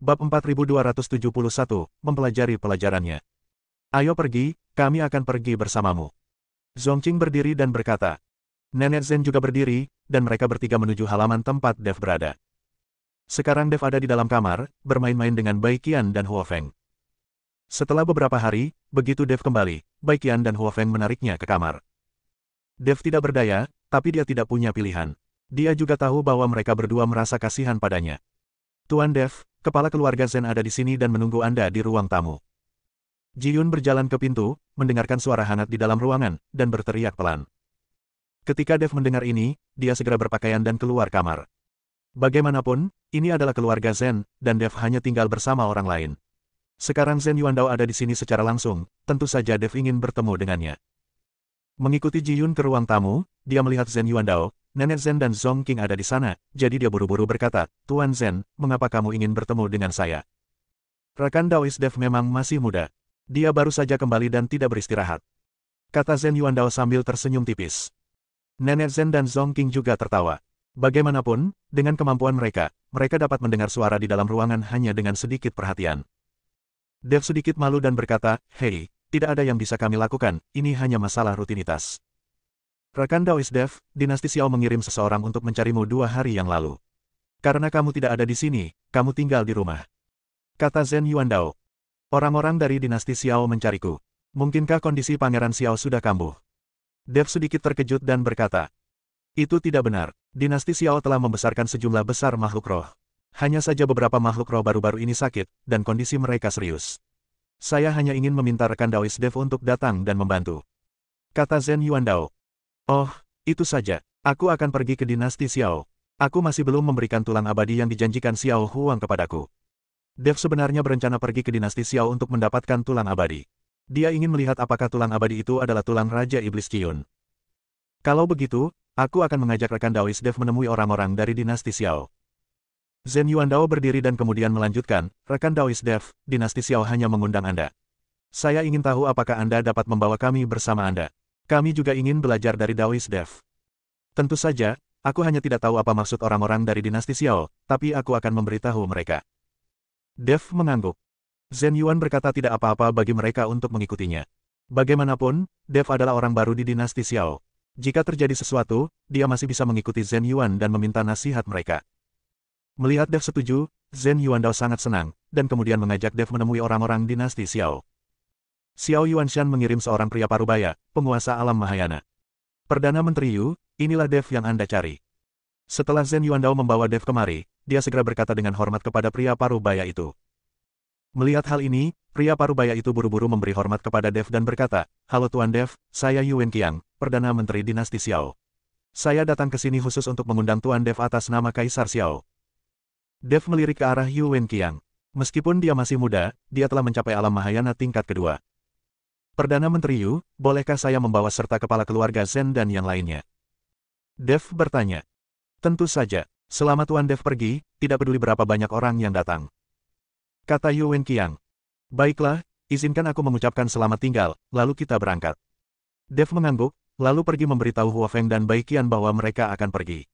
Bab 4271, mempelajari pelajarannya. Ayo pergi, kami akan pergi bersamamu. Zongqing berdiri dan berkata. Nenek Zen juga berdiri, dan mereka bertiga menuju halaman tempat Dev berada. Sekarang Dev ada di dalam kamar, bermain-main dengan Bai Qian dan Huo Feng. Setelah beberapa hari, begitu Dev kembali, Bai Qian dan Huo Feng menariknya ke kamar. Dev tidak berdaya, tapi dia tidak punya pilihan. Dia juga tahu bahwa mereka berdua merasa kasihan padanya. Tuan Dev, kepala keluarga Zen ada di sini dan menunggu Anda di ruang tamu. Ji Yun berjalan ke pintu, mendengarkan suara hangat di dalam ruangan, dan berteriak pelan. Ketika Dev mendengar ini, dia segera berpakaian dan keluar kamar. Bagaimanapun, ini adalah keluarga Zen, dan Dev hanya tinggal bersama orang lain. Sekarang Zen Yuandao ada di sini secara langsung, tentu saja Dev ingin bertemu dengannya. Mengikuti Ji Yun ke ruang tamu, dia melihat Zen Yuandao, Nenek Zen dan Zongqing ada di sana, jadi dia buru-buru berkata, Tuan Zen, mengapa kamu ingin bertemu dengan saya? Rekan Daois Dev memang masih muda. Dia baru saja kembali dan tidak beristirahat. Kata Zen Yuandao sambil tersenyum tipis. Nenek Zen dan Zongqing juga tertawa. Bagaimanapun, dengan kemampuan mereka dapat mendengar suara di dalam ruangan hanya dengan sedikit perhatian. Dev sedikit malu dan berkata, Hei, tidak ada yang bisa kami lakukan, ini hanya masalah rutinitas. Rekan Daois Dev, dinasti Xiao mengirim seseorang untuk mencarimu 2 hari yang lalu. Karena kamu tidak ada di sini, kamu tinggal di rumah. Kata Zen Yuandao. Orang-orang dari dinasti Xiao mencariku. Mungkinkah kondisi Pangeran Xiao sudah kambuh? Dev sedikit terkejut dan berkata. Itu tidak benar. Dinasti Xiao telah membesarkan sejumlah besar makhluk roh. Hanya saja beberapa makhluk roh baru-baru ini sakit, dan kondisi mereka serius. Saya hanya ingin meminta rekan Daois Dev untuk datang dan membantu. Kata Zen Yuandao. Oh, itu saja. Aku akan pergi ke dinasti Xiao. Aku masih belum memberikan tulang abadi yang dijanjikan Xiao Huang kepadaku. Dev sebenarnya berencana pergi ke dinasti Xiao untuk mendapatkan tulang abadi. Dia ingin melihat apakah tulang abadi itu adalah tulang Raja Iblis Qiyun. Kalau begitu, aku akan mengajak rekan Daois Dev menemui orang-orang dari dinasti Xiao. Zen Yuandao berdiri dan kemudian melanjutkan, rekan Daois Dev, dinasti Xiao hanya mengundang Anda. Saya ingin tahu apakah Anda dapat membawa kami bersama Anda. Kami juga ingin belajar dari Daois Dev. Tentu saja, aku hanya tidak tahu apa maksud orang-orang dari dinasti Xiao, tapi aku akan memberitahu mereka. Dev mengangguk. Zen Yuan berkata tidak apa-apa bagi mereka untuk mengikutinya. Bagaimanapun, Dev adalah orang baru di dinasti Xiao. Jika terjadi sesuatu, dia masih bisa mengikuti Zen Yuan dan meminta nasihat mereka. Melihat Dev setuju, Zen Yuandao sangat senang, dan kemudian mengajak Dev menemui orang-orang dinasti Xiao. Xiao Yuanshan mengirim seorang pria parubaya, penguasa alam Mahayana. Perdana Menteri Yu, inilah Dev yang Anda cari. Setelah Zen Yuandao membawa Dev kemari, dia segera berkata dengan hormat kepada pria parubaya itu. Melihat hal ini, pria parubaya itu buru-buru memberi hormat kepada Dev dan berkata, Halo Tuan Dev, saya Yu Wenqiang, Perdana Menteri Dinasti Xiao. Saya datang ke sini khusus untuk mengundang Tuan Dev atas nama Kaisar Xiao. Dev melirik ke arah Yu Wenqiang. Meskipun dia masih muda, dia telah mencapai alam Mahayana tingkat kedua. Perdana Menteri Yu, bolehkah saya membawa serta kepala keluarga Zen dan yang lainnya? Dev bertanya. Tentu saja, selama Tuan Dev pergi, tidak peduli berapa banyak orang yang datang. Kata Yu Wenqiang. Baiklah, izinkan aku mengucapkan selamat tinggal, lalu kita berangkat. Dev mengangguk, lalu pergi memberitahu Huo Feng dan Bai Qian bahwa mereka akan pergi.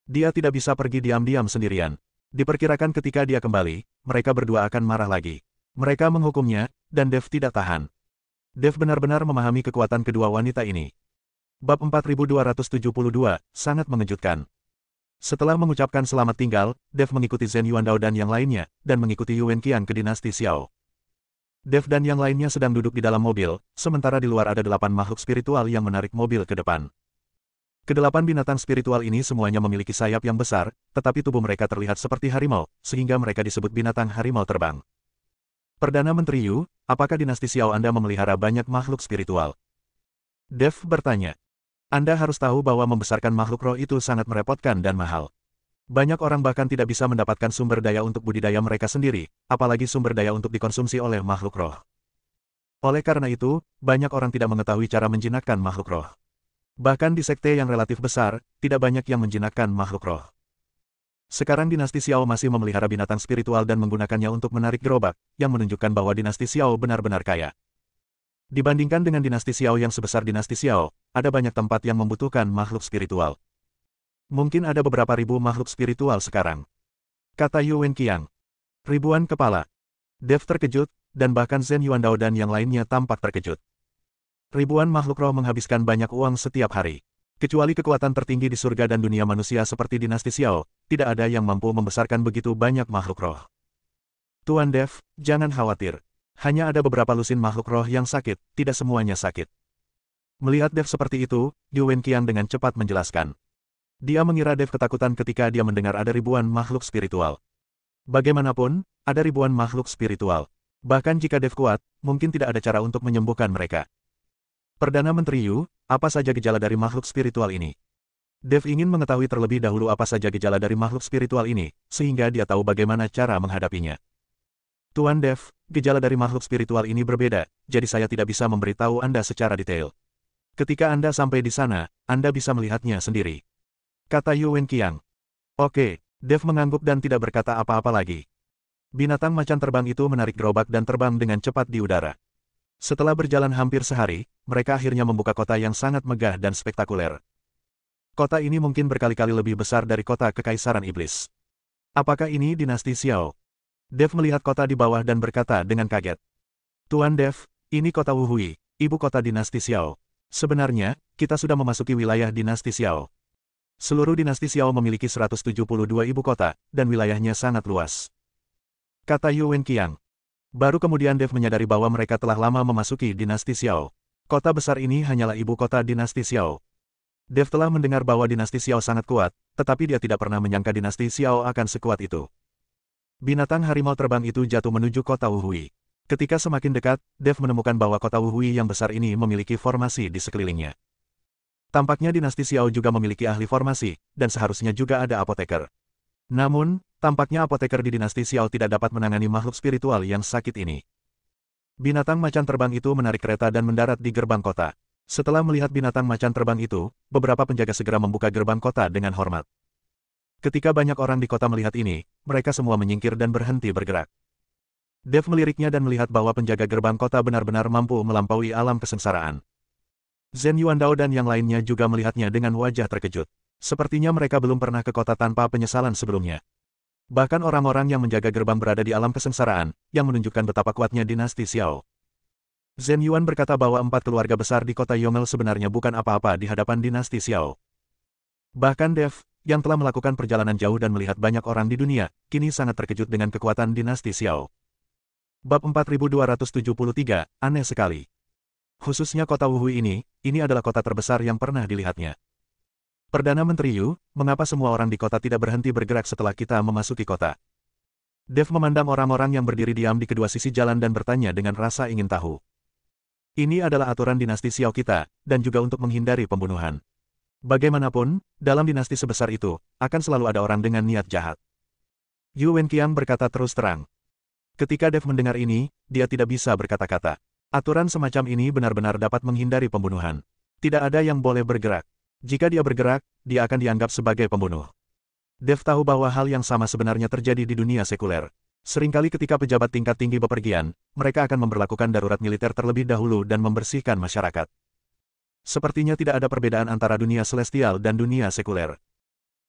Dia tidak bisa pergi diam-diam sendirian. Diperkirakan ketika dia kembali, mereka berdua akan marah lagi. Mereka menghukumnya, dan Dev tidak tahan. Dev benar-benar memahami kekuatan kedua wanita ini. Bab 4272, sangat mengejutkan. Setelah mengucapkan selamat tinggal, Dev mengikuti Zen Yuandao dan yang lainnya, dan mengikuti Yu Wenqiang ke dinasti Xiao. Dev dan yang lainnya sedang duduk di dalam mobil, sementara di luar ada 8 makhluk spiritual yang menarik mobil ke depan. Kedelapan binatang spiritual ini semuanya memiliki sayap yang besar, tetapi tubuh mereka terlihat seperti harimau, sehingga mereka disebut binatang harimau terbang. Perdana Menteri Yu, apakah dinasti Xiao Anda memelihara banyak makhluk spiritual? Dev bertanya. Anda harus tahu bahwa membesarkan makhluk roh itu sangat merepotkan dan mahal. Banyak orang bahkan tidak bisa mendapatkan sumber daya untuk budidaya mereka sendiri, apalagi sumber daya untuk dikonsumsi oleh makhluk roh. Oleh karena itu, banyak orang tidak mengetahui cara menjinakkan makhluk roh. Bahkan di sekte yang relatif besar, tidak banyak yang menjinakkan makhluk roh. Sekarang dinasti Xiao masih memelihara binatang spiritual dan menggunakannya untuk menarik gerobak, yang menunjukkan bahwa dinasti Xiao benar-benar kaya. Dibandingkan dengan dinasti Xiao yang sebesar dinasti Xiao, ada banyak tempat yang membutuhkan makhluk spiritual. Mungkin ada beberapa ribu makhluk spiritual sekarang. Kata Yu Wenqiang. Ribuan kepala. Dev terkejut, dan bahkan Zhen Yuandao dan yang lainnya tampak terkejut. Ribuan makhluk roh menghabiskan banyak uang setiap hari. Kecuali kekuatan tertinggi di surga dan dunia manusia seperti dinasti Xiao, tidak ada yang mampu membesarkan begitu banyak makhluk roh. Tuan Dev, jangan khawatir. Hanya ada beberapa lusin makhluk roh yang sakit, tidak semuanya sakit. Melihat Dev seperti itu, Yu Wenqiang dengan cepat menjelaskan. Dia mengira Dev ketakutan ketika dia mendengar ada ribuan makhluk spiritual. Bagaimanapun, ada ribuan makhluk spiritual. Bahkan jika Dev kuat, mungkin tidak ada cara untuk menyembuhkan mereka. Perdana Menteri Yu, apa saja gejala dari makhluk spiritual ini? Dev ingin mengetahui terlebih dahulu apa saja gejala dari makhluk spiritual ini, sehingga dia tahu bagaimana cara menghadapinya. Tuan Dev, gejala dari makhluk spiritual ini berbeda, jadi saya tidak bisa memberitahu Anda secara detail. Ketika Anda sampai di sana, Anda bisa melihatnya sendiri. Kata Yu Wenqiang. Oke, Dev mengangguk dan tidak berkata apa-apa lagi. Binatang macan terbang itu menarik gerobak dan terbang dengan cepat di udara. Setelah berjalan hampir sehari, mereka akhirnya membuka kota yang sangat megah dan spektakuler. Kota ini mungkin berkali-kali lebih besar dari kota Kekaisaran Iblis. Apakah ini dinasti Xiao? Dev melihat kota di bawah dan berkata dengan kaget. Tuan Dev, ini kota Wuhui, ibu kota dinasti Xiao. Sebenarnya, kita sudah memasuki wilayah dinasti Xiao. Seluruh dinasti Xiao memiliki 172 ibu kota, dan wilayahnya sangat luas. Kata Yu Wenqiang. Baru kemudian Dev menyadari bahwa mereka telah lama memasuki dinasti Xiao. Kota besar ini hanyalah ibu kota dinasti Xiao. Dev telah mendengar bahwa dinasti Xiao sangat kuat, tetapi dia tidak pernah menyangka dinasti Xiao akan sekuat itu. Binatang harimau terbang itu jatuh menuju kota Wuhui. Ketika semakin dekat, Dev menemukan bahwa kota Wuhui yang besar ini memiliki formasi di sekelilingnya. Tampaknya dinasti Xiao juga memiliki ahli formasi, dan seharusnya juga ada apoteker. Namun, tampaknya apoteker di dinasti Xiao tidak dapat menangani makhluk spiritual yang sakit ini. Binatang macan terbang itu menarik kereta dan mendarat di gerbang kota. Setelah melihat binatang macan terbang itu, beberapa penjaga segera membuka gerbang kota dengan hormat. Ketika banyak orang di kota melihat ini, mereka semua menyingkir dan berhenti bergerak. Dev meliriknya dan melihat bahwa penjaga gerbang kota benar-benar mampu melampaui alam kesengsaraan. Zhen Yuandao dan yang lainnya juga melihatnya dengan wajah terkejut. Sepertinya mereka belum pernah ke kota tanpa penyesalan sebelumnya. Bahkan orang-orang yang menjaga gerbang berada di alam kesengsaraan, yang menunjukkan betapa kuatnya dinasti Xiao. Zhen Yuan berkata bahwa 4 keluarga besar di kota Yongel sebenarnya bukan apa-apa di hadapan dinasti Xiao. Bahkan Dev, yang telah melakukan perjalanan jauh dan melihat banyak orang di dunia, kini sangat terkejut dengan kekuatan dinasti Xiao. Bab 4273, aneh sekali. Khususnya kota Wuhui ini adalah kota terbesar yang pernah dilihatnya. Perdana Menteri Yu, mengapa semua orang di kota tidak berhenti bergerak setelah kita memasuki kota? Dev memandang orang-orang yang berdiri diam di kedua sisi jalan dan bertanya dengan rasa ingin tahu. Ini adalah aturan dinasti Xiao kita, dan juga untuk menghindari pembunuhan. Bagaimanapun, dalam dinasti sebesar itu, akan selalu ada orang dengan niat jahat. Yu Wenqiang berkata terus terang. Ketika Dev mendengar ini, dia tidak bisa berkata-kata. Aturan semacam ini benar-benar dapat menghindari pembunuhan. Tidak ada yang boleh bergerak. Jika dia bergerak, dia akan dianggap sebagai pembunuh. Dev tahu bahwa hal yang sama sebenarnya terjadi di dunia sekuler. Seringkali ketika pejabat tingkat tinggi bepergian, mereka akan memberlakukan darurat militer terlebih dahulu dan membersihkan masyarakat. Sepertinya tidak ada perbedaan antara dunia celestial dan dunia sekuler.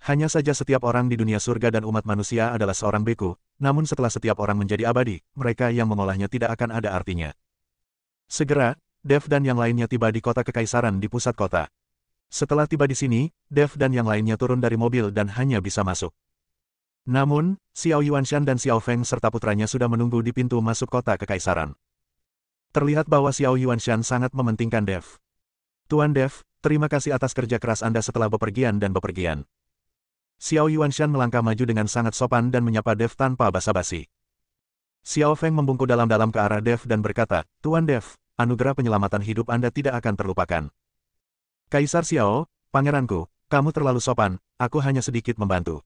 Hanya saja setiap orang di dunia surga dan umat manusia adalah seorang beku, namun setelah setiap orang menjadi abadi, mereka yang mengolahnya tidak akan ada artinya. Segera, Dev dan yang lainnya tiba di kota kekaisaran di pusat kota. Setelah tiba di sini, Dev dan yang lainnya turun dari mobil dan hanya bisa masuk. Namun, Xiao Yuanshan dan Xiao Feng serta putranya sudah menunggu di pintu masuk kota kekaisaran. Terlihat bahwa Xiao Yuanshan sangat mementingkan Dev. Tuan Dev, terima kasih atas kerja keras Anda setelah bepergian dan bepergian. Xiao Yuanshan melangkah maju dengan sangat sopan dan menyapa Dev tanpa basa-basi. Xiao Feng membungkuk dalam-dalam ke arah Dev dan berkata, Tuan Dev, anugerah penyelamatan hidup Anda tidak akan terlupakan. Kaisar Xiao, pangeranku, kamu terlalu sopan, aku hanya sedikit membantu.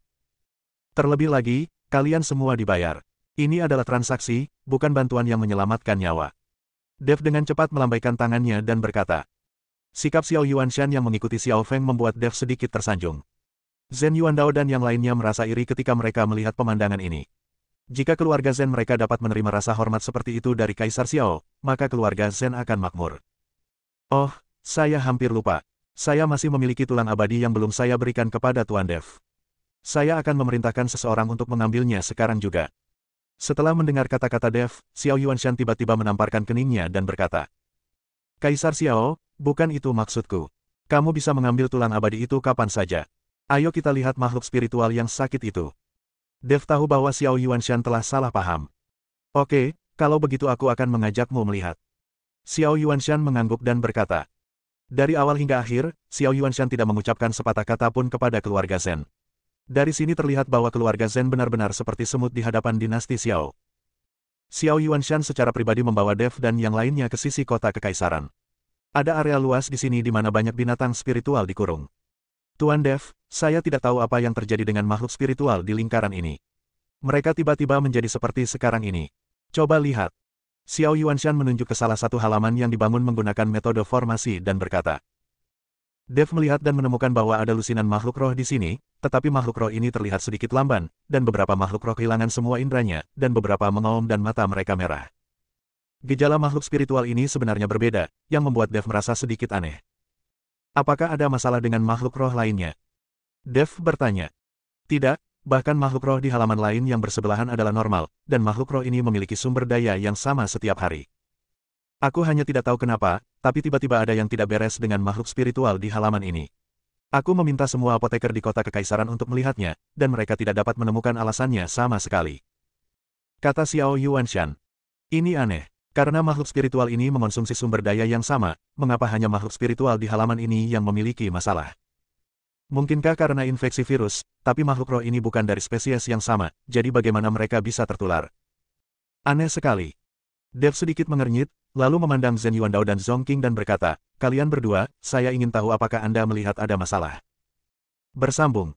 Terlebih lagi, kalian semua dibayar. Ini adalah transaksi, bukan bantuan yang menyelamatkan nyawa. Dev dengan cepat melambaikan tangannya dan berkata. Sikap Xiao Yuanshan yang mengikuti Xiao Feng membuat Dev sedikit tersanjung. Zhen Yuandao dan yang lainnya merasa iri ketika mereka melihat pemandangan ini. Jika keluarga Zhen mereka dapat menerima rasa hormat seperti itu dari Kaisar Xiao, maka keluarga Zhen akan makmur. Oh, saya hampir lupa. Saya masih memiliki tulang abadi yang belum saya berikan kepada Tuan Dev. Saya akan memerintahkan seseorang untuk mengambilnya sekarang juga. Setelah mendengar kata-kata Dev, Xiao Yuanshan tiba-tiba menamparkan keningnya dan berkata, Kaisar Xiao, bukan itu maksudku. Kamu bisa mengambil tulang abadi itu kapan saja. Ayo kita lihat makhluk spiritual yang sakit itu. Dev tahu bahwa Xiao Yuanshan telah salah paham. Oke, kalau begitu aku akan mengajakmu melihat. Xiao Yuanshan mengangguk dan berkata. Dari awal hingga akhir, Xiao Yuanshan tidak mengucapkan sepatah kata pun kepada keluarga Zhen. Dari sini terlihat bahwa keluarga Zhen benar-benar seperti semut di hadapan dinasti Xiao. Xiao Yuanshan secara pribadi membawa Dev dan yang lainnya ke sisi kota kekaisaran. Ada area luas di sini di mana banyak binatang spiritual dikurung. Tuan Dev, saya tidak tahu apa yang terjadi dengan makhluk spiritual di lingkaran ini. Mereka tiba-tiba menjadi seperti sekarang ini. Coba lihat. Xiao Yuanshan menunjuk ke salah satu halaman yang dibangun menggunakan metode formasi dan berkata. Dev melihat dan menemukan bahwa ada lusinan makhluk roh di sini, tetapi makhluk roh ini terlihat sedikit lamban, dan beberapa makhluk roh kehilangan semua indranya, dan beberapa mengaum dan mata mereka merah. Gejala makhluk spiritual ini sebenarnya berbeda, yang membuat Dev merasa sedikit aneh. Apakah ada masalah dengan makhluk roh lainnya? Dev bertanya. Tidak, bahkan makhluk roh di halaman lain yang bersebelahan adalah normal, dan makhluk roh ini memiliki sumber daya yang sama setiap hari. Aku hanya tidak tahu kenapa, tapi tiba-tiba ada yang tidak beres dengan makhluk spiritual di halaman ini. Aku meminta semua apoteker di kota kekaisaran untuk melihatnya, dan mereka tidak dapat menemukan alasannya sama sekali. Kata Xiao Yuanshan. Ini aneh, karena makhluk spiritual ini mengonsumsi sumber daya yang sama, mengapa hanya makhluk spiritual di halaman ini yang memiliki masalah? Mungkinkah karena infeksi virus, tapi makhluk roh ini bukan dari spesies yang sama, jadi bagaimana mereka bisa tertular? Aneh sekali. Dev sedikit mengernyit, lalu memandang Zhen Yuandao dan Zong Qing dan berkata, kalian berdua, saya ingin tahu apakah Anda melihat ada masalah. Bersambung.